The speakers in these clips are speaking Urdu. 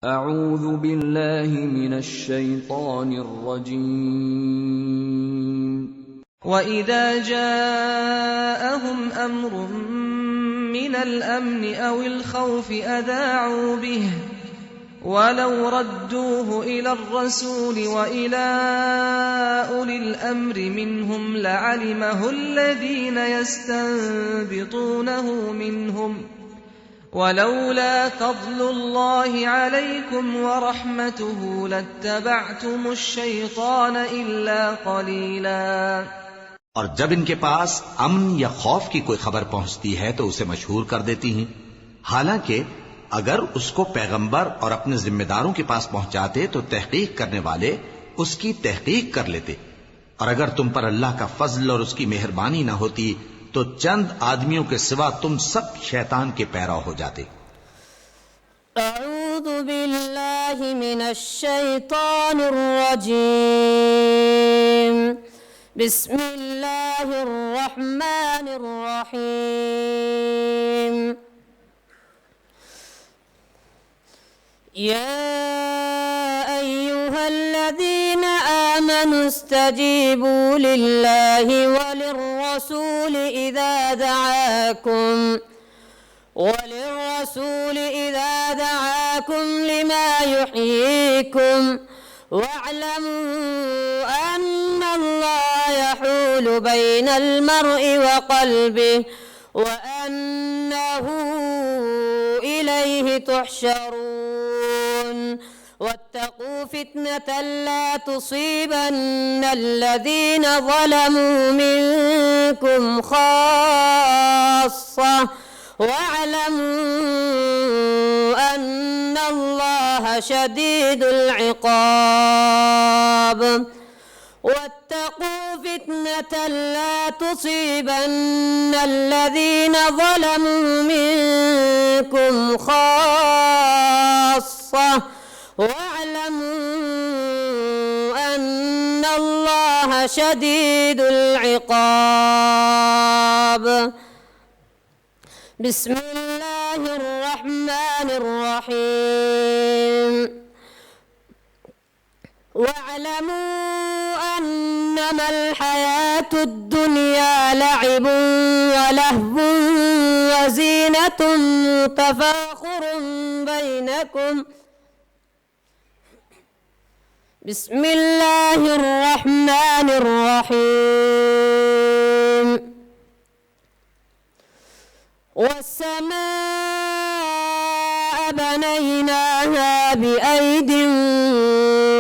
اعوذ باللہ من الشیطان الرجیم وَإِذَا جَاءَهُمْ أَمْرٌ مِّنَ الْأَمْنِ أَوِ الْخَوْفِ أَذَاعُوا بِهِ وَلَوْ رَدُّوهُ إِلَى الرَّسُولِ وَإِلَى أُولِي الْأَمْرِ مِنْهُمْ لَعَلِمَهُ الَّذِينَ يَسْتَنبِطُونَهُ مِنْهُمْ وَلَوْلَا فَضْلُ اللَّهِ عَلَيْكُمْ وَرَحْمَتُهُ لَاتَّبَعْتُمُ الشَّيْطَانَ إِلَّا قَلِيلًا۔ اور جب ان کے پاس امن یا خوف کی کوئی خبر پہنچتی ہے تو اسے مشہور کر دیتی ہیں، حالانکہ اگر اس کو پیغمبر اور اپنے ذمہ داروں کے پاس پہنچاتے تو تحقیق کرنے والے اس کی تحقیق کر لیتے، اور اگر تم پر اللہ کا فضل اور اس کی مہربانی نہ ہوتی تو چند آدمیوں کے سوا تم سب شیطان کے پیرو ہو جاتے۔ اعوذ باللہ من الشیطان الرجیم، بسم اللہ الرحمن الرحیم۔ یا ایہا الذین آمنوا استجیبوا للہ وللرسول اذا دعاکم لما یحییکم واعلموا ان اللہ يحول بین المرء وقلبه وانه الیہ تحشرون۔ واتقوا فتنة لا تصيبن الذين ظلموا منكم خاصة واعلموا أن الله شديد العقاب۔ واتقوا فتنة لا تصيبن الذين ظلموا منكم خاصة واعلموا أن الله شديد العقاب۔ بسم الله الرحمن الرحيم۔ واعلموا أنما الحياة الدنيا لعب ولهو وزينة تفاخر بينكم۔ بسم الله الرحمن الرحيم۔ والسماء بنيناها بأيد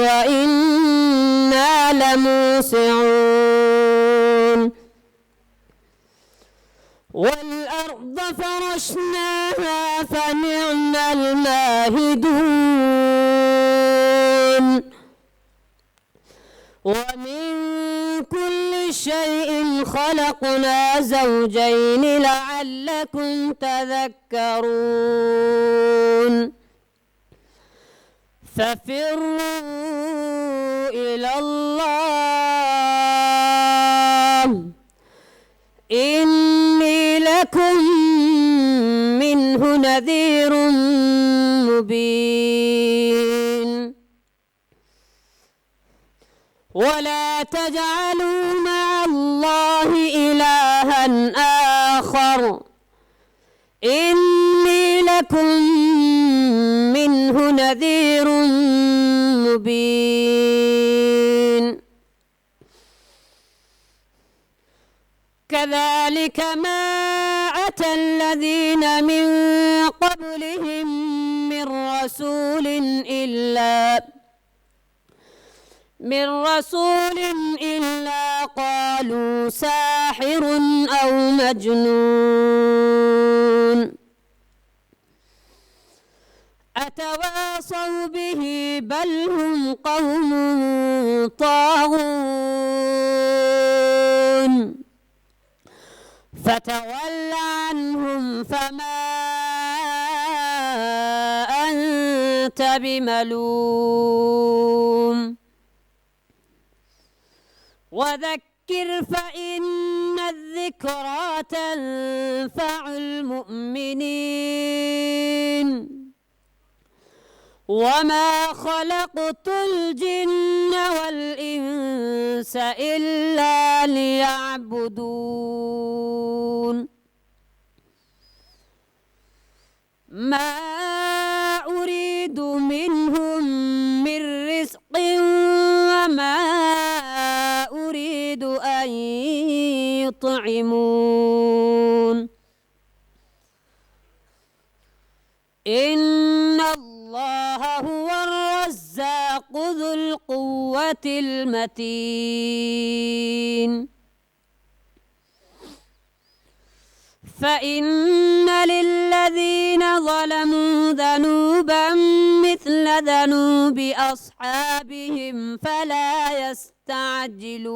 وإنا لموسعون۔ والأرض فرشناها فنعم الماهدون۔ ومن كل شيء خلقنا زوجين لعلكم تذكرون۔ ففروا إلى الله إني لكم منه نذير مبين۔ ولا تجعلوا مع الله إلها آخر إني لكم منه نذير مبين۔ كذلك ما أتى الذين من قبلهم من رسول إلا قالوا ساحر أو مجنون أتواصوا به بل هم قوم طاغون۔ فتول عنهم فما أنت بملوم وذكر فإن الذكرى تنفع المؤمنين وما خلقت الجن والإنس إلا ليعبدون ما أريد منهم من رزق وما أريد أن يطعمون إن الله هو الرزاق ذو القوة المتين فإن للذين ظلموا ذنوبا مثل ذنوب أصحابهم فلا يستعجلون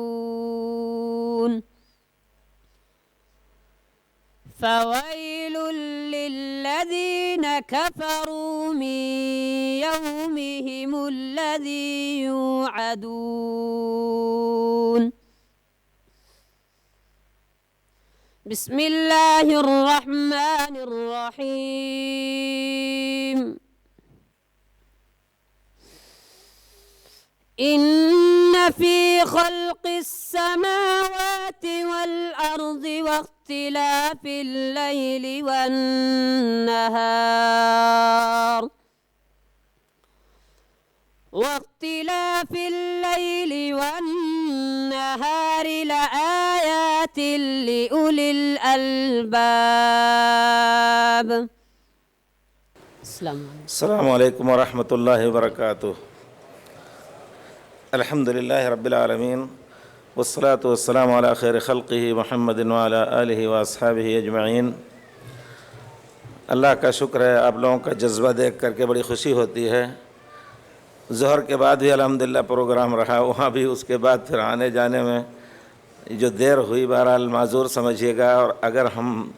فويل للذين كفروا من يومهم الذي يوعدون بسم الله الرحمن الرحيم إن في خلق السماوات والأرض واختلاف الليل والنهار لآيات لأولي الألباب. السلام علیکم ورحمۃ اللہ وبرکاتہ. الحمد للہ رب العالمین والصلاة والسلام علی خیر خلقہ محمد وعلی آلہ واصحابہ اجمعین. اللہ کا شکر ہے، آپ لوگوں کا جذبہ دیکھ کر کے بڑی خوشی ہوتی ہے. ظہر کے بعد بھی الحمدللہ پروگرام رہا، وہاں بھی اس کے بعد پھر آنے جانے میں جو دیر ہوئی بہرحال معذور سمجھیے گا، اور اگر ہم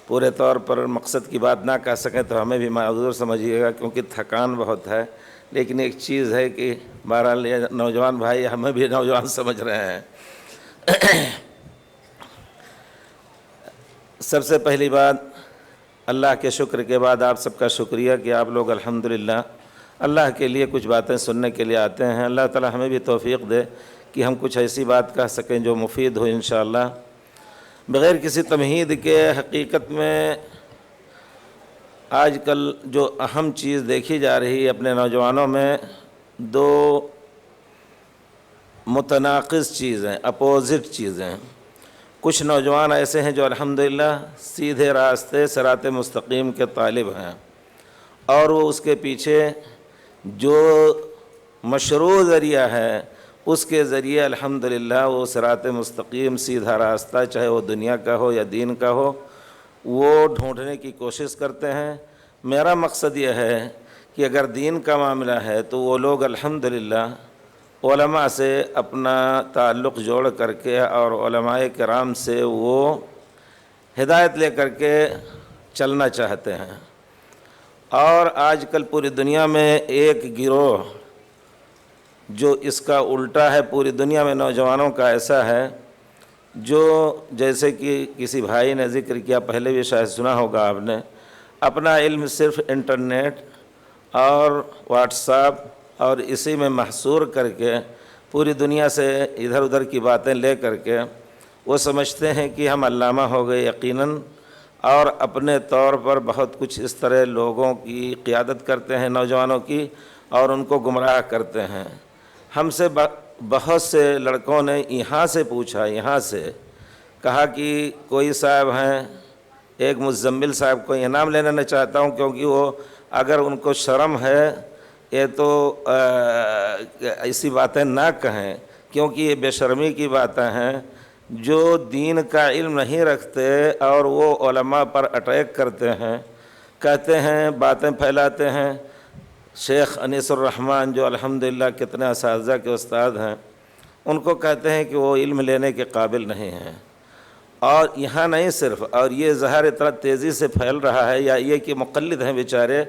پورے طور پر مقصد کی بات نہ کہہ سکیں تو ہمیں بھی معذور سمجھیے گا، کیونکہ تھکان بہت ہے. لیکن ایک چیز ہے کہ بہرحال یہ نوجوان بھائی ہمیں بھی نوجوان سمجھ رہے ہیں. سب سے پہلی بات اللہ کے شکر کے بعد آپ سب کا شکریہ کہ آپ لوگ الحمدللہ اللہ کے لیے کچھ باتیں سننے کے لیے آتے ہیں. اللہ تعالی ہمیں بھی توفیق دے کہ ہم کچھ ایسی بات کہہ سکیں جو مفید ہو انشاءاللہ. بغیر کسی تمہید کے حقیقت میں آج کل جو اہم چیز دیکھی جا رہی ہے اپنے نوجوانوں میں، دو متناقض چیزیں، اپوزٹ چیزیں. کچھ نوجوان ایسے ہیں جو الحمدللہ سیدھے راستے صراط مستقیم کے طالب ہیں، اور وہ اس کے پیچھے جو مشروع ذریعہ ہے اس کے ذریعے الحمدللہ وہ صراط مستقیم سیدھا راستہ، چاہے وہ دنیا کا ہو یا دین کا ہو، وہ ڈھونڈنے کی کوشش کرتے ہیں. میرا مقصد یہ ہے کہ اگر دین کا معاملہ ہے تو وہ لوگ الحمدللہ علماء سے اپنا تعلق جوڑ کر کے اور علماء کرام سے وہ ہدایت لے کر کے چلنا چاہتے ہیں. اور آج کل پوری دنیا میں ایک گروہ جو اس کا الٹا ہے، پوری دنیا میں نوجوانوں کا ایسا ہے جو جیسے کہ کسی بھائی نے ذکر کیا، پہلے بھی شاید سنا ہوگا آپ نے، اپنا علم صرف انٹرنیٹ اور واٹس ایپ اور اسی میں محصور کر کے پوری دنیا سے ادھر ادھر کی باتیں لے کر کے وہ سمجھتے ہیں کہ ہم علامہ ہو گئے یقیناً، اور اپنے طور پر بہت کچھ اس طرح لوگوں کی قیادت کرتے ہیں، نوجوانوں کی، اور ان کو گمراہ کرتے ہیں. ہم سے بہت سے لڑکوں نے یہاں سے پوچھا، یہاں سے کہا کہ کوئی صاحب ہیں، ایک مزمل صاحب کو یہ نام لینا نہ چاہتا ہوں کیونکہ وہ اگر ان کو شرم ہے یہ تو ایسی باتیں نہ کہیں، کیونکہ یہ بے شرمی کی باتیں ہیں. جو دین کا علم نہیں رکھتے اور وہ علماء پر اٹیک کرتے ہیں، کہتے ہیں، باتیں پھیلاتے ہیں. شیخ انیس الرحمن جو الحمدللہ کتنے اساتذہ کے استاد ہیں، ان کو کہتے ہیں کہ وہ علم لینے کے قابل نہیں ہیں. اور یہاں نہیں صرف، اور یہ ظاہر اتنا تیزی سے پھیل رہا ہے، یا یہ کہ مقلد ہیں بیچارے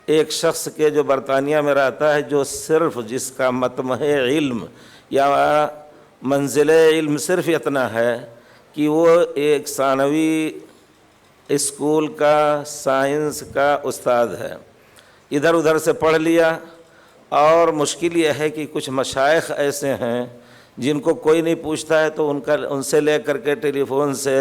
ایک شخص کے جو برطانیہ میں رہتا ہے، جو صرف جس کا مطمع علم یا منزل علم صرف اتنا ہے کہ وہ ایک ثانوی اسکول کا سائنس کا استاد ہے. ادھر ادھر سے پڑھ لیا. اور مشکل یہ ہے کہ کچھ مشائخ ایسے ہیں جن کو کوئی نہیں پوچھتا ہے تو ان سے لے کر کے ٹیلی فون سے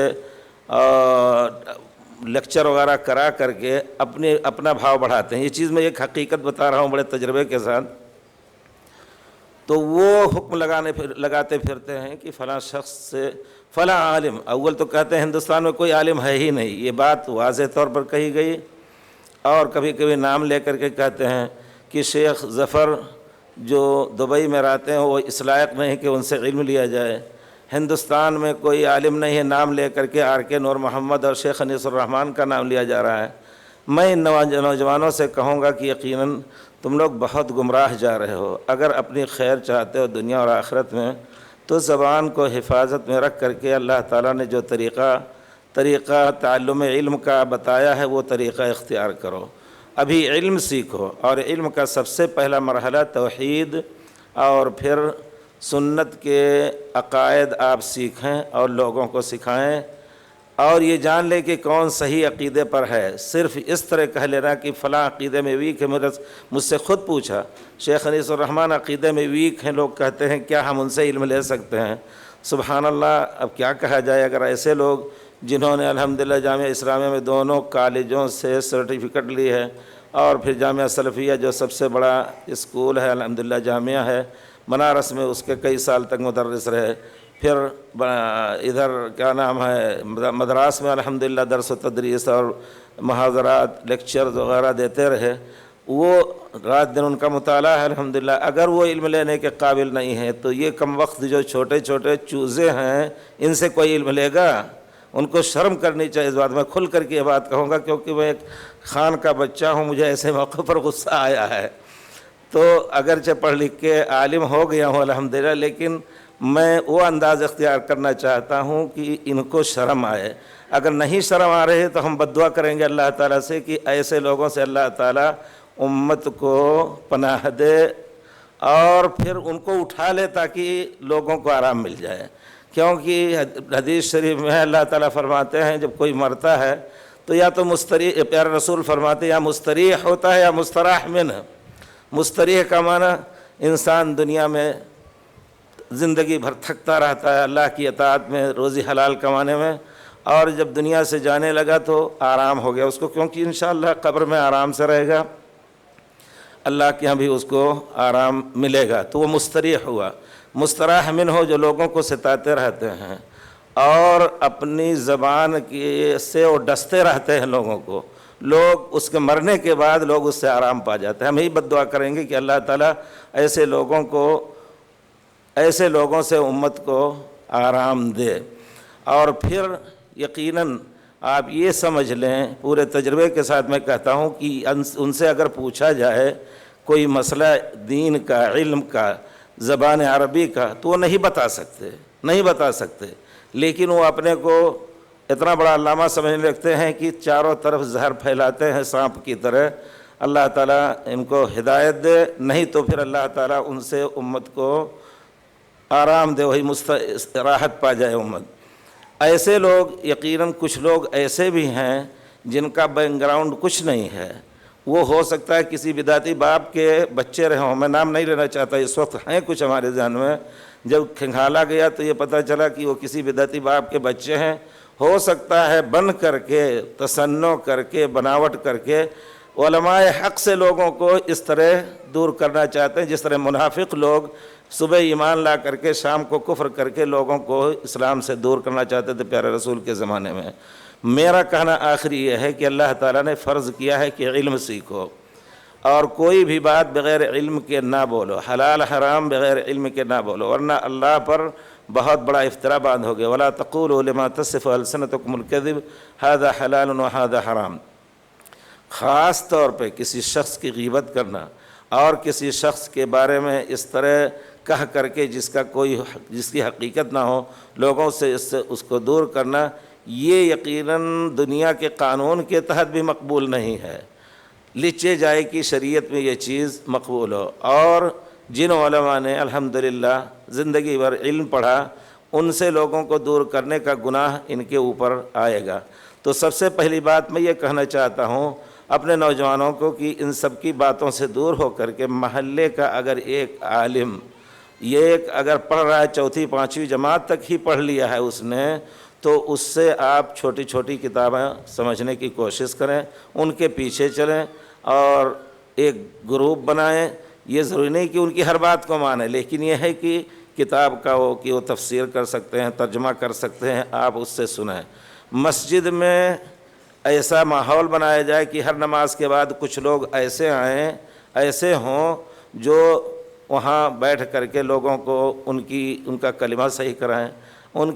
لیکچر وغیرہ کرا کر کے اپنا بھاؤ بڑھاتے ہیں. یہ چیز میں ایک حقیقت بتا رہا ہوں بڑے تجربے کے ساتھ. تو وہ حکم لگاتے پھرتے ہیں کہ فلاں شخص سے فلاں عالم. اول تو کہتے ہیں ہندوستان میں کوئی عالم ہے ہی نہیں، یہ بات واضح طور پر کہی گئی. اور کبھی کبھی نام لے کر کے کہتے ہیں کہ شیخ ظفر جو دبئی میں رہتے ہیں وہ اس لائق نہیں کہ ان سے علم لیا جائے. ہندوستان میں کوئی عالم نہیں ہے، نام لے کر کے آر کے نور محمد اور شیخ انیس الرحمن کا نام لیا جا رہا ہے. میں ان نوجوانوں سے کہوں گا کہ یقیناً تم لوگ بہت گمراہ جا رہے ہو. اگر اپنی خیر چاہتے ہو دنیا اور آخرت میں تو زبان کو حفاظت میں رکھ کر کے اللہ تعالیٰ نے جو طریقہ تعلم علم کا بتایا ہے وہ طریقہ اختیار کرو. ابھی علم سیکھو، اور علم کا سب سے پہلا مرحلہ توحید اور پھر سنت کے عقائد آپ سیکھیں اور لوگوں کو سکھائیں. اور یہ جان لے کہ کون صحیح عقیدے پر ہے. صرف اس طرح کہہ لینا کہ فلاں عقیدے میں ویک ہے. مجھ سے خود پوچھا شیخ انیس الرحمن عقیدے میں ویک ہیں، لوگ کہتے ہیں کیا ہم ان سے علم لے سکتے ہیں؟ سبحان اللہ. اب کیا کہا جائے اگر ایسے لوگ جنہوں نے الحمدللہ جامعہ اسلامیہ میں دونوں کالجوں سے سرٹیفکیٹ لی ہے، اور پھر جامعہ سلفیہ جو سب سے بڑا اسکول ہے الحمدللہ جامعہ ہے بنارس میں، اس کے کئی سال تک مدرس رہے. پھر ادھر کیا نام ہے مدراس میں الحمدللہ درس و تدریس اور محاضرات لیکچرز وغیرہ دیتے رہے. وہ رات دن ان کا مطالعہ ہے الحمدللہ. اگر وہ علم لینے کے قابل نہیں ہے تو یہ کم وقت جو چھوٹے چھوٹے چوزے ہیں ان سے کوئی علم لے گا؟ ان کو شرم کرنی چاہیے. اس بات میں کھل کر کے یہ بات کہوں گا کیونکہ میں ایک خان کا بچہ ہوں. مجھے ایسے موقع پر غصہ آیا ہے. تو اگرچہ پڑھ لکھ کے عالم ہو گیا ہوں الحمدللہ، لیکن میں وہ انداز اختیار کرنا چاہتا ہوں کہ ان کو شرم آئے. اگر نہیں شرم آ رہے تو ہم بد دعا کریں گے اللہ تعالیٰ سے کہ ایسے لوگوں سے اللہ تعالیٰ امت کو پناہ دے اور پھر ان کو اٹھا لے تاکہ لوگوں کو آرام مل جائے. کیونکہ حدیث شریف میں اللہ تعالیٰ فرماتے ہیں جب کوئی مرتا ہے تو یا تو مستریح، پیارے رسول فرماتے ہیں یا مستریح ہوتا ہے یا مستراح منہ. مستریح کا معنی انسان دنیا میں زندگی بھر تھکتا رہتا ہے اللہ کی اطاعت میں، روزی حلال کمانے میں، اور جب دنیا سے جانے لگا تو آرام ہو گیا اس کو، کیونکہ انشاءاللہ قبر میں آرام سے رہے گا، اللہ کے یہاں بھی اس کو آرام ملے گا. تو وہ مستریح ہوا. مستراح من ہو جو لوگوں کو ستاتے رہتے ہیں اور اپنی زبان سے وہ ڈستے رہتے ہیں لوگوں کو. لوگ اس کے مرنے کے بعد لوگ اس سے آرام پا جاتے ہیں. ہم یہی بد دعا کریں گے کہ اللہ تعالیٰ ایسے لوگوں سے امت کو آرام دے. اور پھر یقیناً آپ یہ سمجھ لیں، پورے تجربے کے ساتھ میں کہتا ہوں کہ ان سے اگر پوچھا جائے کوئی مسئلہ دین کا، علم کا، زبان عربی کا، تو وہ نہیں بتا سکتے. لیکن وہ اپنے کو اتنا بڑا علامہ سمجھنے لگتے ہیں کہ چاروں طرف زہر پھیلاتے ہیں سانپ کی طرح. اللہ تعالیٰ ان کو ہدایت دے، نہیں تو پھر اللہ تعالیٰ ان سے امت کو آرام دے، وہی راحت پا جائے امت. ایسے لوگ یقیناً کچھ لوگ ایسے بھی ہیں جن کا بیک گراؤنڈ کچھ نہیں ہے. وہ ہو سکتا ہے کسی بدعتی باپ کے بچے رہے ہوں، میں نام نہیں لینا چاہتا، اس وقت ہیں کچھ ہمارے ذہن میں. جب کھنگھالا گیا تو یہ پتہ چلا کہ وہ کسی بدعتی باپ کے بچے ہیں. ہو سکتا ہے بن کر کے، تصنع کر کے، بناوٹ کر کے علماء حق سے لوگوں کو اس طرح دور کرنا چاہتے ہیں جس طرح منافق لوگ صبح ایمان لا کر کے شام کو کفر کر کے لوگوں کو اسلام سے دور کرنا چاہتے تھے پیارے رسول کے زمانے میں. میرا کہنا آخری یہ ہے کہ اللہ تعالیٰ نے فرض کیا ہے کہ علم سیکھو، اور کوئی بھی بات بغیر علم کے نہ بولو، حلال حرام بغیر علم کے نہ بولو، ورنہ اللہ پر بہت بڑا افتراء باندھ ہو گیا. ولا تقولوا لما تصف السنتکم الکذب ھذا حلال وھذا حرام. خاص طور پہ کسی شخص کی غیبت کرنا اور کسی شخص کے بارے میں اس طرح کہہ کر کے جس کی حقیقت نہ ہو لوگوں سے اس کو دور کرنا، یہ یقیناً دنیا کے قانون کے تحت بھی مقبول نہیں ہے. لچے جائے کہ شریعت میں یہ چیز مقبول ہو. اور جن علماء نے الحمدللہ زندگی بھر علم پڑھا ان سے لوگوں کو دور کرنے کا گناہ ان کے اوپر آئے گا. تو سب سے پہلی بات میں یہ کہنا چاہتا ہوں، اپنے نوجوانوں کو کہ ان سب کی باتوں سے دور ہو کر کے محلے کا اگر ایک عالم یہ اگر پڑھ رہا ہے 4th 5ویں جماعت تک ہی پڑھ لیا ہے اس نے، تو اس سے آپ چھوٹی چھوٹی کتابیں سمجھنے کی کوشش کریں، ان کے پیچھے چلیں اور ایک گروپ بنائیں۔ یہ ضروری نہیں کہ ان کی ہر بات کو مانیں، لیکن یہ ہے کہ کتاب کا وہ تفسیر کر سکتے ہیں، ترجمہ کر سکتے ہیں، آپ اس سے سنیں۔ مسجد میں ایسا ماحول بنایا جائے کہ ہر نماز کے بعد کچھ لوگ ایسے آئیں، ایسے ہوں جو وہاں بیٹھ کر کے لوگوں کو ان کا کلمہ صحیح کرائیں، ان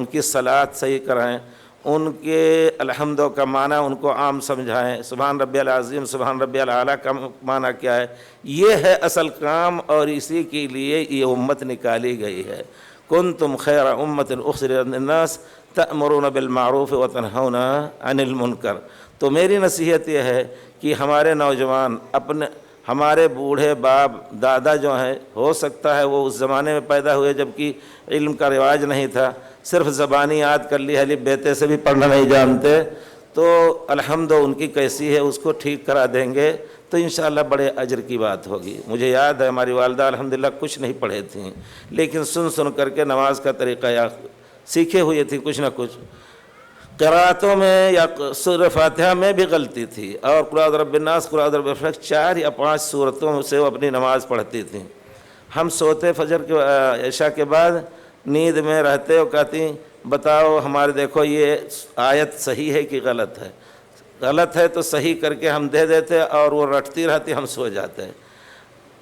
کی صلاۃ صحیح کرائیں، ان کے الحمد کا معنی ان کو عام سمجھائیں، سبحان ربی العظیم سبحان ربی الاعلیٰ کا معنی کیا ہے۔ یہ ہے اصل کام، اور اسی کے لیے یہ امت نکالی گئی ہے۔ کنتم خیر امت اخرجت للناس تأمرون بالمعروف وتنہون عن المنکر۔ تو میری نصیحت یہ ہے کہ ہمارے نوجوان ہمارے بوڑھے باپ دادا جو ہیں، ہو سکتا ہے وہ اس زمانے میں پیدا ہوئے جبکہ علم کا رواج نہیں تھا، صرف زبانی یاد کر لی، الف بیتے سے بھی پڑھنا نہیں جانتے، تو الحمد ان کی کیسی ہے اس کو ٹھیک کرا دیں گے تو انشاءاللہ بڑے اجر کی بات ہوگی۔ مجھے یاد ہے ہماری والدہ الحمدللہ کچھ نہیں پڑھے تھیں، لیکن سن کر کے نماز کا طریقہ یا سیکھے ہوئے تھی کچھ نہ کچھ۔ قرأتوں میں یا سورہ فاتحہ میں بھی غلطی تھی، اور قل اعوذ برب الناس، قل اعوذ برب الفلق، 4 یا 5 سورتوں سے وہ اپنی نماز پڑھتی تھیں۔ ہم سوتے فجر کے عشاء کے بعد نیند میں رہتے، وہ کہتی بتاؤ ہمارے دیکھو یہ آیت صحیح ہے کہ غلط ہے، غلط ہے تو صحیح کر کے ہم دے دیتے، اور وہ رٹتی رہتی، ہم سو جاتے۔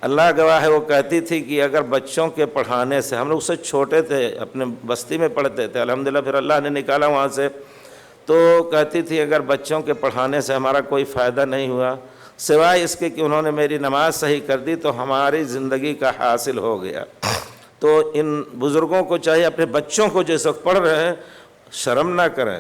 اللہ گواہ ہے، وہ کہتی تھی کہ اگر بچوں کے پڑھانے سے، ہم لوگ اس سے چھوٹے تھے، اپنے بستی میں پڑھتے تھے، الحمدللہ پھر اللہ نے نکالا وہاں سے، تو کہتی تھی اگر بچوں کے پڑھانے سے ہمارا کوئی فائدہ نہیں ہوا سوائے اس کے کہ انہوں نے میری نماز صحیح کر دی تو ہماری زندگی کا حاصل ہو گیا۔ تو ان بزرگوں کو چاہیے اپنے بچوں کو جس وقت پڑھ رہے ہیں شرم نہ کریں،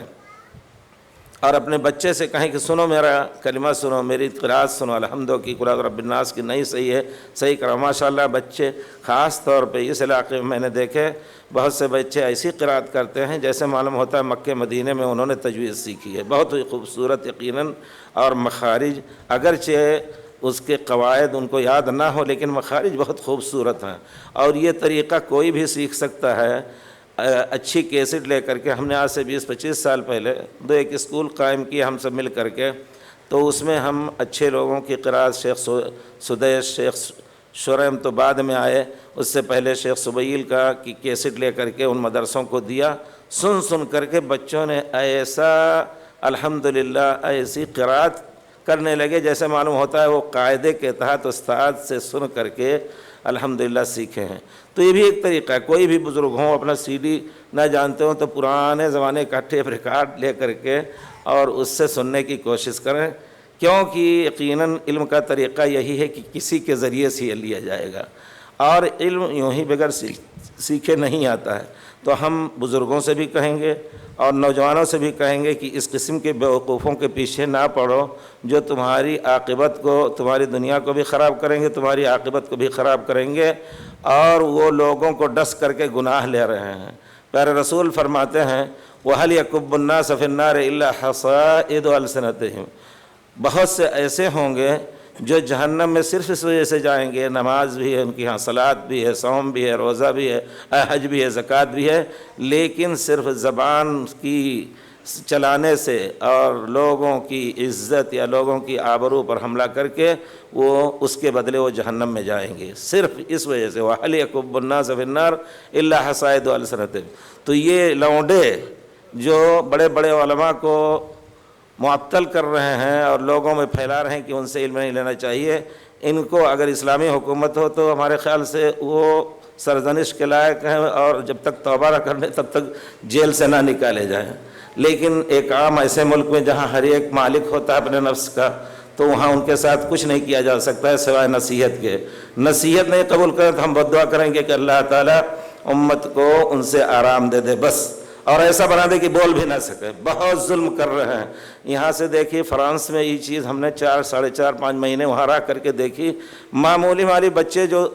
اور اپنے بچے سے کہیں کہ سنو میرا کلمہ، سنو میری قرأت سنو، الحمدو کی قل اعوذ برب الناس کی نہیں صحیح ہے، صحیح کرو۔ ماشاءاللہ بچے خاص طور پہ اس علاقے میں نے دیکھے بہت سے بچے ایسی قرأت کرتے ہیں جیسے معلوم ہوتا ہے مکہ مدینے میں انہوں نے تجوید سیکھی ہے، بہت ہی خوبصورت یقیناً، اور مخارج اگرچہ اس کے قواعد ان کو یاد نہ ہو لیکن مخارج بہت خوبصورت ہیں، اور یہ طریقہ کوئی بھی سیکھ سکتا ہے۔ اچھی کیسٹ لے کر کے ہم نے آج سے 20-25 سال پہلے ایک اسکول قائم کیا ہم سب مل کر کے، تو اس میں ہم اچھے لوگوں کی قرأت، شیخ سدیش، شیخ شریم تو بعد میں آئے، اس سے پہلے شیخ سبیل کا کی کیسٹ لے کر کے ان مدرسوں کو دیا، سن کر کے بچوں نے ایسا الحمدللہ ایسی قرأت کرنے لگے جیسے معلوم ہوتا ہے وہ قاعدے کے تحت استاد سے سن کر کے الحمدللہ سیکھے ہیں۔ تو یہ بھی ایک طریقہ ہے، کوئی بھی بزرگ ہوں اپنا سی ڈی نہ جانتے ہوں تو پرانے زمانے کا ٹیپ ریکارڈ لے کر کے اور اس سے سننے کی کوشش کریں، کیونکہ یقیناً علم کا طریقہ یہی ہے کہ کسی کے ذریعے سے یہ لیا جائے گا، اور علم یوں ہی بغیر سیکھے نہیں آتا ہے۔ تو ہم بزرگوں سے بھی کہیں گے اور نوجوانوں سے بھی کہیں گے کہ اس قسم کے بیوقوفوں کے پیچھے نہ پڑو جو تمہاری عاقبت کو، تمہاری دنیا کو بھی خراب کریں گے، تمہاری عاقبت کو بھی خراب کریں گے، اور وہ لوگوں کو ڈس کر کے گناہ لے رہے ہیں۔ پیارے رسول فرماتے ہیں وَهَلْ يَكُبُّ النَّاسَ فِي النَّارِ إِلَّا حَصَائِدُ أَلْسِنَتِهِمْ، بہت سے ایسے ہوں گے جو جہنم میں صرف اس وجہ سے جائیں گے، نماز بھی ہے ان کی، ہاں صلاۃ بھی ہے، صوم بھی ہے، روزہ بھی ہے، حج بھی ہے، زکوٰۃ بھی ہے، لیکن صرف زبان کی چلانے سے اور لوگوں کی عزت یا لوگوں کی آبرو پر حملہ کر کے وہ اس کے بدلے وہ جہنم میں جائیں گے، صرف اس وجہ سے وَهَلْ يَكُبُّ النَّاسَ فِي النَّارِ إِلَّا حَصَائِدُ أَلْسِنَتِهِمْ۔ تو یہ لونڈے جو بڑے بڑے علماء کو معطل کر رہے ہیں اور لوگوں میں پھیلا رہے ہیں کہ ان سے علم نہیں لینا چاہیے، ان کو اگر اسلامی حکومت ہو تو ہمارے خیال سے وہ سرزنش کے لائق ہیں، اور جب تک توبہ نہ کر لیں تب تک جیل سے نہ نکالے جائیں۔ لیکن ایک عام ایسے ملک میں جہاں ہر ایک مالک ہوتا ہے اپنے نفس کا، تو وہاں ان کے ساتھ کچھ نہیں کیا جا سکتا ہے سوائے نصیحت کے۔ نصیحت نہیں قبول کریں تو ہم بد دعا کریں گے کہ اللہ تعالیٰ امت کو ان سے آرام دے دے بس، اور ایسا بنا دے کہ بول بھی نہ سکے۔ بہت ظلم کر رہے ہیں۔ یہاں سے دیکھیے فرانس میں یہ چیز ہم نے 4-4.5 مہینے وہاں رہ کر کے دیکھی، معمولی بچے جو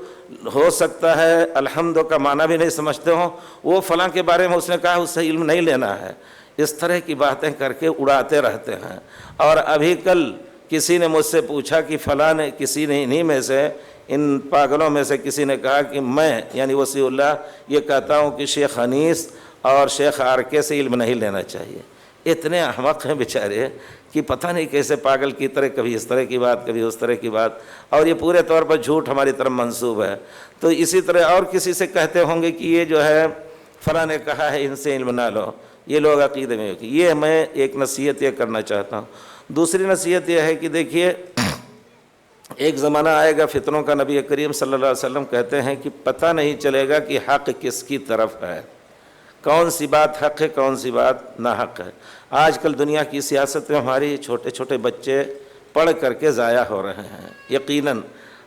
ہو سکتا ہے الحمد کا معنی بھی نہیں سمجھتے ہوں، وہ فلاں کے بارے میں اس نے کہا اس سے علم نہیں لینا ہے، اس طرح کی باتیں کر کے اڑاتے رہتے ہیں۔ اور ابھی کل کسی نے مجھ سے پوچھا کہ فلاں نے، کسی نے انہی میں سے، ان پاگلوں میں سے کسی نے کہا کہ میں یعنی وسیع اللہ یہ کہتا ہوں کہ شیخ انیس اور شیخ آر کے سے علم نہیں لینا چاہیے۔ اتنے احمق ہیں بیچارے کہ پتہ نہیں کیسے پاگل کی طرح کبھی اس طرح کی بات کبھی اس طرح کی بات، اور یہ پورے طور پر جھوٹ ہماری طرف منسوب ہے۔ تو اسی طرح اور کسی سے کہتے ہوں گے کہ یہ جو ہے فلاں نے کہا ہے ان سے علم نہ لو، یہ لوگ عقیدے میں ہوگی۔ یہ میں ایک نصیحت یہ کرنا چاہتا ہوں۔ دوسری نصیحت یہ ہے کہ دیکھیے ایک زمانہ آئے گا فتنوں کا، نبی کریم صلی اللہ علیہ وسلم کہتے ہیں کہ پتہ نہیں چلے گا کہ حق کس کی طرف ہے، کون سی بات حق ہے کون سی بات ناحق ہے۔ آج کل دنیا کی سیاست میں ہماری چھوٹے چھوٹے بچے پڑھ کر کے ضائع ہو رہے ہیں یقیناً۔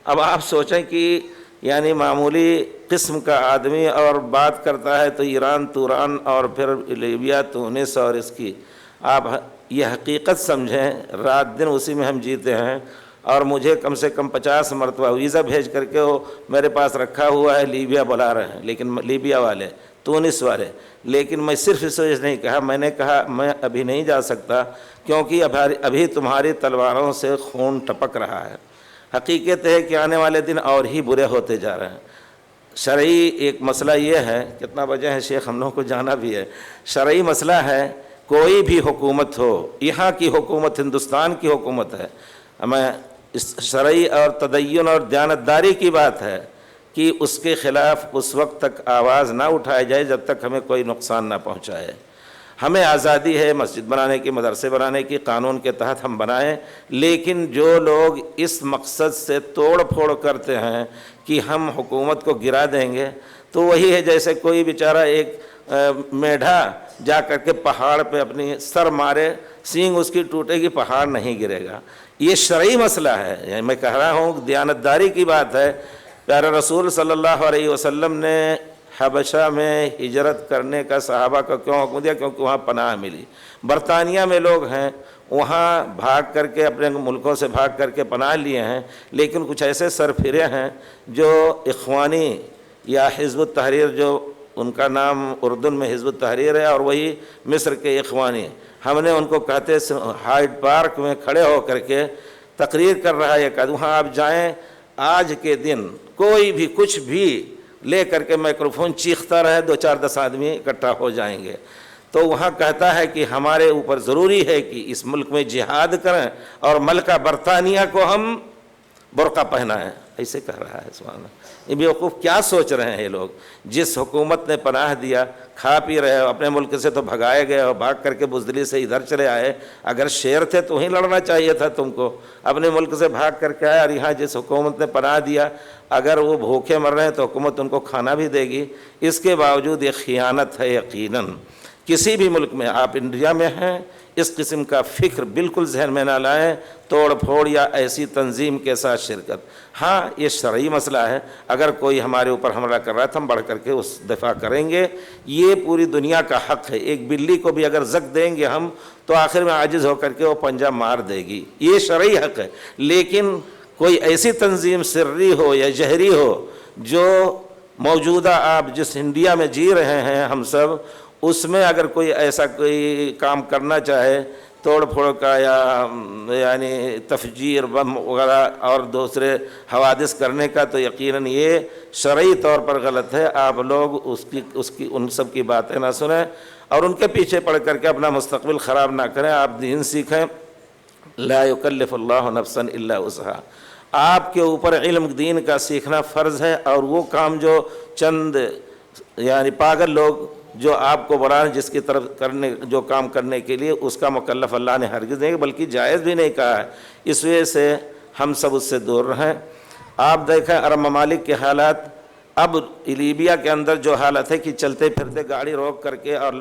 اب آپ سوچیں کہ یعنی معمولی قسم کا آدمی اور بات کرتا ہے تو ایران توران اور پھر لیبیا تونس اور اس کی، آپ یہ حقیقت سمجھیں، رات دن اسی میں ہم جیتے ہیں۔ اور مجھے کم سے کم 50 مرتبہ ویزا بھیج کر کے وہ میرے پاس رکھا ہوا ہے، لیبیا بلا رہے ہیں، لیکن لیبیا والے، تونس والے، لیکن میں صرف اس وجہ سے نہیں کہا، میں نے کہا میں ابھی نہیں جا سکتا کیونکہ ابھی تمہاری تلواروں سے خون ٹپک رہا ہے۔ حقیقت ہے کہ آنے والے دن اور ہی برے ہوتے جا رہے ہیں۔ شرعی ایک مسئلہ یہ ہے، کتنا بجے ہے شیخ، ہم لوگوں کو جانا بھی ہے۔ شرعی مسئلہ ہے، کوئی بھی حکومت ہو، یہاں کی حکومت ہندوستان کی حکومت ہے، ہمیں اس شرعی اور تدین اور دیانتداری کی بات ہے کہ اس کے خلاف اس وقت تک آواز نہ اٹھائی جائے جب تک ہمیں کوئی نقصان نہ پہنچائے۔ ہمیں آزادی ہے مسجد بنانے کی، مدرسے بنانے کی، قانون کے تحت ہم بنائیں، لیکن جو لوگ اس مقصد سے توڑ پھوڑ کرتے ہیں کہ ہم حکومت کو گرا دیں گے، تو وہی ہے جیسے کوئی بیچارہ ایک میڈھا جا کر کے پہاڑ پہ اپنی سر مارے، سینگ اس کی ٹوٹے گی، پہاڑ نہیں گرے گا۔ یہ شرعی مسئلہ ہے، یعنی میں کہہ رہا ہوں دیانتداری کی بات ہے۔ پیارے رسول صلی اللہ علیہ وسلم نے حبشہ میں ہجرت کرنے کا صحابہ کا کیوں حکم دیا؟ کیونکہ وہاں پناہ ملی۔ برطانیہ میں لوگ ہیں، وہاں بھاگ کر کے اپنے ملکوں سے بھاگ کر کے پناہ لیے ہیں، لیکن کچھ ایسے سرفرے ہیں جو اخوانی یا حزب التحریر، جو ان کا نام اردن میں حزب التحریر ہے اور وہی مصر کے اخوانی، ہم نے ان کو کہتے ہائیڈ پارک میں کھڑے ہو کر کے تقریر کر رہا ہے کہ وہاں آپ جائیں، آج کے دن کوئی بھی کچھ بھی لے کر کے مائکروفون چیختا رہے، 2-4-10 آدمی اکٹھا ہو جائیں گے۔ تو وہاں کہتا ہے کہ ہمارے اوپر ضروری ہے کہ اس ملک میں جہاد کریں اور ملکہ برطانیہ کو ہم برقع پہنائیں، ایسے کہہ رہا ہے۔ سبحان اللہ، یہ بیوقوف کیا سوچ رہے ہیں یہ لوگ؟ جس حکومت نے پناہ دیا، کھا پی رہے ہو، اپنے ملک سے تو بھگائے گئے ہو، بھاگ کر کے بزدلی سے ادھر چلے آئے۔ اگر شیر تھے تو ہی لڑنا چاہیے تھا تم کو، اپنے ملک سے بھاگ کر کے آئے، اور یہاں جس حکومت نے پناہ دیا اگر وہ بھوکے مر رہے ہیں تو حکومت ان کو کھانا بھی دے گی۔ اس کے باوجود یہ خیانت ہے یقیناً۔ کسی بھی ملک میں، آپ انڈیا میں ہیں، اس قسم کا فکر بالکل ذہن میں نہ لائیں، توڑ پھوڑ یا ایسی تنظیم کے ساتھ شرکت۔ ہاں یہ شرعی مسئلہ ہے، اگر کوئی ہمارے اوپر حملہ کر رہا ہے تو ہم بڑھ کر کے اس دفاع کریں گے، یہ پوری دنیا کا حق ہے۔ ایک بلی کو بھی اگر زک دیں گے ہم تو آخر میں عاجز ہو کر کے وہ پنجہ مار دے گی، یہ شرعی حق ہے۔ لیکن کوئی ایسی تنظیم سری ہو یا جہری ہو جو موجودہ آپ جس انڈیا میں جی رہے ہیں ہم سب، اس میں اگر کوئی ایسا کوئی کام کرنا چاہے توڑ پھوڑ کا یا یعنی تفجیر بم وغیرہ اور دوسرے حوادث کرنے کا، تو یقیناً یہ شرعی طور پر غلط ہے۔ آپ لوگ اس کی ان سب کی باتیں نہ سنیں اور ان کے پیچھے پڑ کر کے اپنا مستقبل خراب نہ کریں۔ آپ دین سیکھیں، لا یکلف اللہ نفسا الا وسعہا۔ آپ کے اوپر علم دین کا سیکھنا فرض ہے، اور وہ کام جو چند یعنی پاگل لوگ جو آپ کو بڑھائیں جس کی طرف جو کام کرنے کے لیے، اس کا مکلف اللہ نے ہرگز نہیں، بلکہ جائز بھی نہیں کہا ہے۔ اس وجہ سے ہم سب اس سے دور رہیں۔ آپ دیکھیں عرب ممالک کے حالات، اب لیبیا کے اندر جو حالت ہے کہ چلتے پھرتے گاڑی روک کر کے اور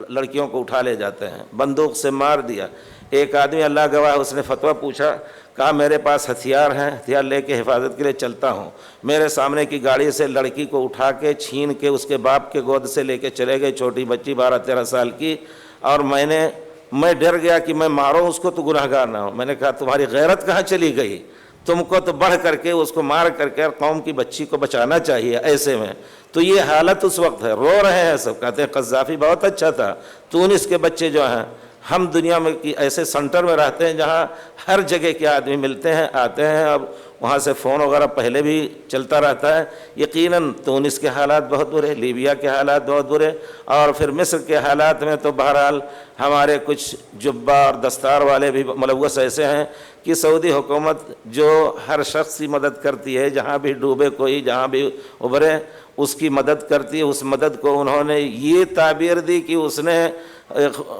لڑکیوں کو اٹھا لے جاتے ہیں، بندوق سے مار دیا۔ ایک آدمی اللہ گواہ اس نے فتویٰ پوچھا، کہا میرے پاس ہتھیار ہیں، ہتھیار لے کے حفاظت کے لیے چلتا ہوں، میرے سامنے کی گاڑی سے لڑکی کو اٹھا کے چھین کے اس کے باپ کے گود سے لے کے چلے گئے، چھوٹی بچی 12-13 سال کی، اور میں ڈر گیا کہ میں ماروں اس کو تو گناہگار نہ ہوں۔ میں نے کہا تمہاری غیرت کہاں چلی گئی؟ تم کو تو بڑھ کر کے اس کو مار کر کے قوم کی بچی کو بچانا چاہیے ایسے میں. تو یہ حالت اس وقت ہے, رو رہے ہیں سب, کہتے ہیں قذافی بہت اچھا تھا. تونس کے بچے جو ہیں, ہم دنیا میں کی ایسے سنٹر میں رہتے ہیں جہاں ہر جگہ کے آدمی ملتے ہیں, آتے ہیں, اب وہاں سے فون وغیرہ پہلے بھی چلتا رہتا ہے. یقیناً تونس کے حالات بہت برے, لیبیا کے حالات بہت برے, اور پھر مصر کے حالات میں تو بہرحال ہمارے کچھ جبہ اور دستار والے بھی ملوث ایسے ہیں کہ سعودی حکومت جو ہر شخص کی مدد کرتی ہے, جہاں بھی ڈوبے کوئی, جہاں بھی ابھرے اس کی مدد کرتی ہے. اس مدد کو انہوں نے یہ تعبیر دی کہ اس نے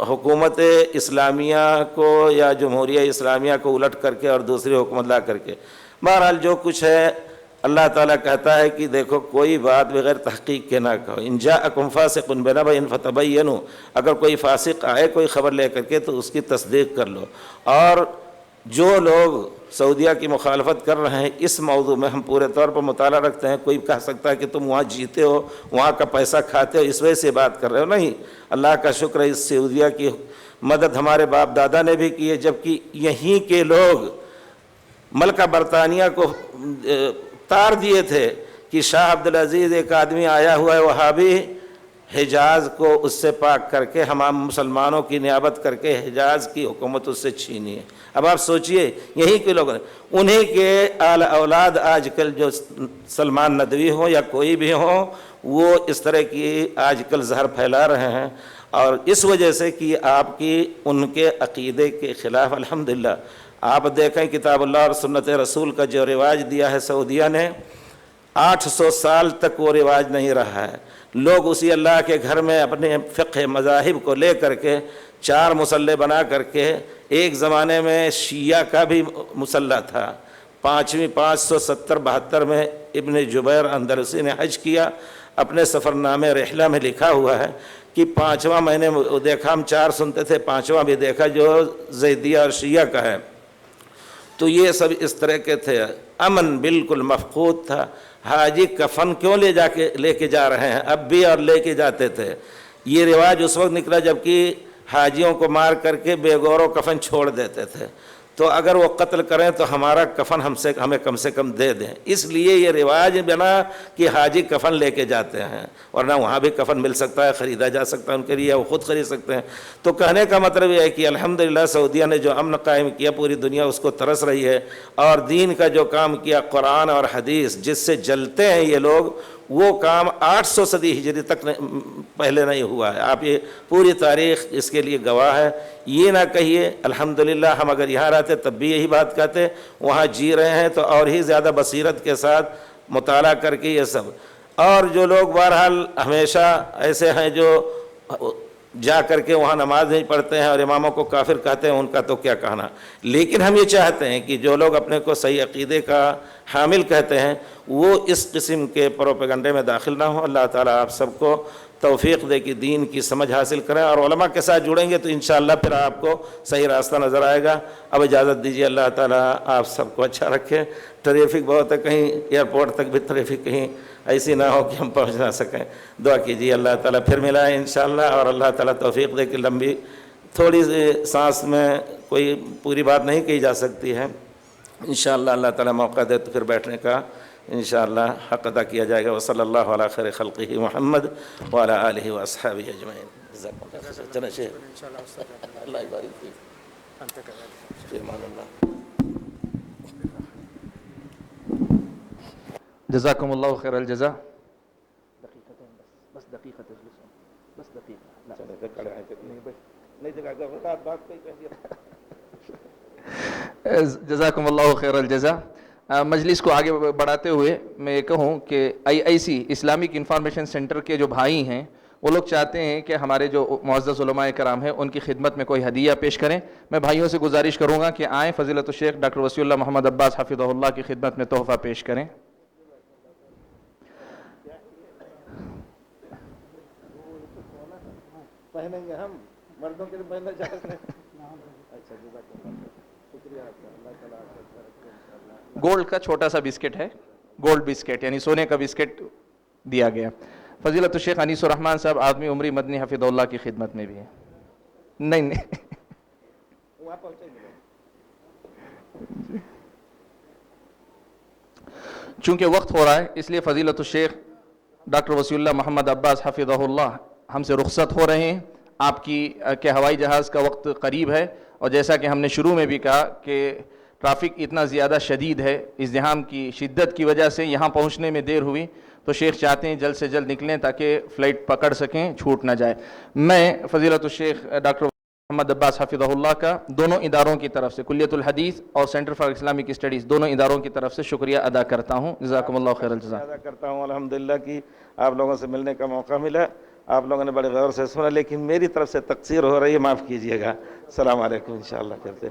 حکومت اسلامیہ کو یا جمہوریہ اسلامیہ کو الٹ کر کے اور دوسری حکومت لا کر کے. بہرحال جو کچھ ہے اللہ تعالیٰ کہتا ہے کہ دیکھو کوئی بات بغیر تحقیق کے نہ کہو. ان جاءکم فاسق بنبأ فتبینوا, اگر کوئی فاسق آئے کوئی خبر لے کر کے تو اس کی تصدیق کر لو. اور جو لوگ سعودیہ کی مخالفت کر رہے ہیں اس موضوع میں ہم پورے طور پر مطالعہ رکھتے ہیں. کوئی کہہ سکتا ہے کہ تم وہاں جیتے ہو, وہاں کا پیسہ کھاتے ہو, اس وجہ سے بات کر رہے ہو. نہیں, اللہ کا شکر ہے اس سعودیہ کی مدد ہمارے باپ دادا نے بھی کی ہے, جبکہ یہیں کے لوگ ملکہ برطانیہ کو تار دیے تھے کہ شاہ عبدالعزیز ایک آدمی آیا ہوا ہے وہابی, حجاز کو اس سے پاک کر کے ہم مسلمانوں کی نیابت کر کے حجاز کی حکومت اس سے چھینی ہے. اب آپ سوچئے یہیں کے لوگ, انہیں کے آل اولاد آج کل جو سلمان ندوی ہوں یا کوئی بھی ہوں, وہ اس طرح کی آج کل زہر پھیلا رہے ہیں. اور اس وجہ سے کہ آپ کی ان کے عقیدے کے خلاف الحمدللہ آپ دیکھیں کتاب اللہ اور سنت رسول کا جو رواج دیا ہے سعودیہ نے, 800 سال تک وہ رواج نہیں رہا ہے. لوگ اسی اللہ کے گھر میں اپنے فقہ مذاہب کو لے کر کے 4 مصلے بنا کر کے, ایک زمانے میں شیعہ کا بھی مصلہ تھا. 570-72 میں ابن جبیر اندلسی نے حج کیا, اپنے سفر نامے رحلہ میں لکھا ہوا ہے کہ 5واں میں نے دیکھا, ہم 4 سنتے تھے, 5واں بھی دیکھا جو زیدیہ اور شیعہ کا ہے. تو یہ سب اس طرح کے تھے, امن بالکل مفقود تھا. حاجی کفن کیوں لے کے جا رہے ہیں, اب بھی اور لے کے جاتے تھے. یہ رواج اس وقت نکلا جبکہ حاجیوں کو مار کر کے بے گور و کفن چھوڑ دیتے تھے. تو اگر وہ قتل کریں تو ہمارا کفن ہمیں کم سے کم دے دیں. اس لیے یہ رواج بنا کہ حاجی کفن لے کے جاتے ہیں, ورنہ وہاں بھی کفن مل سکتا ہے, خریدا جا سکتا ہے ان کے لیے, وہ خود خرید سکتے ہیں. تو کہنے کا مطلب یہ ہے کہ الحمدللہ سعودیہ نے جو امن قائم کیا پوری دنیا اس کو ترس رہی ہے. اور دین کا جو کام کیا, قرآن اور حدیث جس سے جلتے ہیں یہ لوگ, وہ کام 800 صدی ہجری تک پہلے نہیں ہوا ہے. آپ یہ پوری تاریخ اس کے لیے گواہ ہے. یہ نہ کہیے الحمدللہ ہم اگر یہاں رہتے تب بھی یہی بات کہتے, وہاں جی رہے ہیں تو اور ہی زیادہ بصیرت کے ساتھ مطالعہ کر کے یہ سب. اور جو لوگ بہرحال ہمیشہ ایسے ہیں جو جا کر کے وہاں نماز نہیں پڑھتے ہیں اور اماموں کو کافر کہتے ہیں, ان کا تو کیا کہنا. لیکن ہم یہ چاہتے ہیں کہ جو لوگ اپنے کو صحیح عقیدے کا حامل کہتے ہیں وہ اس قسم کے پروپیگنڈے میں داخل نہ ہوں. اللہ تعالیٰ آپ سب کو توفیق دے کہ دین کی سمجھ حاصل کریں, اور علماء کے ساتھ جڑیں گے تو انشاءاللہ پھر آپ کو صحیح راستہ نظر آئے گا. اب اجازت دیجیے, اللہ تعالیٰ آپ سب کو اچھا رکھے. ٹریفک بہت ہے, کہیں ایئرپورٹ تک بھی ٹریفک کہیں ایسی نہ ہو کہ ہم پہنچ نہ سکیں. دعا کیجیے اللہ تعالیٰ پھر ملائے انشاءاللہ, اور اللہ تعالیٰ توفیق دے کہ لمبی تھوڑی سانس میں کوئی پوری بات نہیں کہی جا سکتی ہے. انشاءاللہ اللہ تعالیٰ موقع دے تو پھر بیٹھنے کا انشاءاللہ حق ادا کیا جائے گا. وصلی اللہ علی خیر خلقہ محمد وعلی آلہ واصحابہ اجمعین. اللہ یبارک فیک. جزاکم اللہ خیر الجزا. جزاکم اللہ خیر الجزا. مجلس کو آگے بڑھاتے ہوئے میں یہ کہوں کہ IIC اسلامک انفارمیشن سینٹر کے جو بھائی ہیں وہ لوگ چاہتے ہیں کہ ہمارے جو معزز علماء کرام ہیں ان کی خدمت میں کوئی ہدیہ پیش کریں. میں بھائیوں سے گزارش کروں گا کہ آئیں, فضیلت الشیخ ڈاکٹر وصی اللہ محمد عباس حفظہ اللہ کی خدمت میں تحفہ پیش کریں. پہنیں گے ہم, مردوں کے لیے پہننا چاہتے ہیں. اچھا شکریہ آپ کا, اللہ تعالیٰ گولڈ کا چھوٹا سا بسکٹ ہے, گولڈ بسکٹ یعنی سونے کا بسکٹ دیا گیا. فضیلت الشیخ انیس الرحمن صاحب آدمی عمری مدنی حفظہ اللہ کی خدمت میں بھی ہے. نہیں وہاں پہنچیں گے. چونکہ وقت ہو رہا ہے اس لیے فضیلت الشیخ ڈاکٹر وصی اللہ محمد عباس حفظہ اللہ ہم سے رخصت ہو رہے ہیں. آپ کی کہ ہوائی جہاز کا وقت قریب ہے، اور جیسا کہ ہم نے شروع میں بھی کہا کہ ٹرافک اتنا زیادہ شدید ہے، ازدحام کی شدت کی وجہ سے یہاں پہنچنے میں دیر ہوئی، تو شیخ چاہتے ہیں جلد سے جلد نکلیں تاکہ فلائٹ پکڑ سکیں، چھوٹ نہ جائے. میں فضیلت الشیخ ڈاکٹر محمد عباس حفظہ اللہ کا دونوں اداروں کی طرف سے، کلیت الحدیث اور سینٹر فار اسلامک اسٹڈیز، دونوں اداروں کی طرف سے شکریہ ادا کرتا ہوں. جزاکم اللہ خیر الجزا. ادا کرتا ہوں الحمدللہ کہ آپ لوگوں سے ملنے کا موقع ملا. آپ لوگوں نے بڑے غور سے سنا، لیکن میری طرف سے تقصیر ہو رہی ہے، معاف کیجیے گا. السلام علیکم. انشاءاللہ کرتے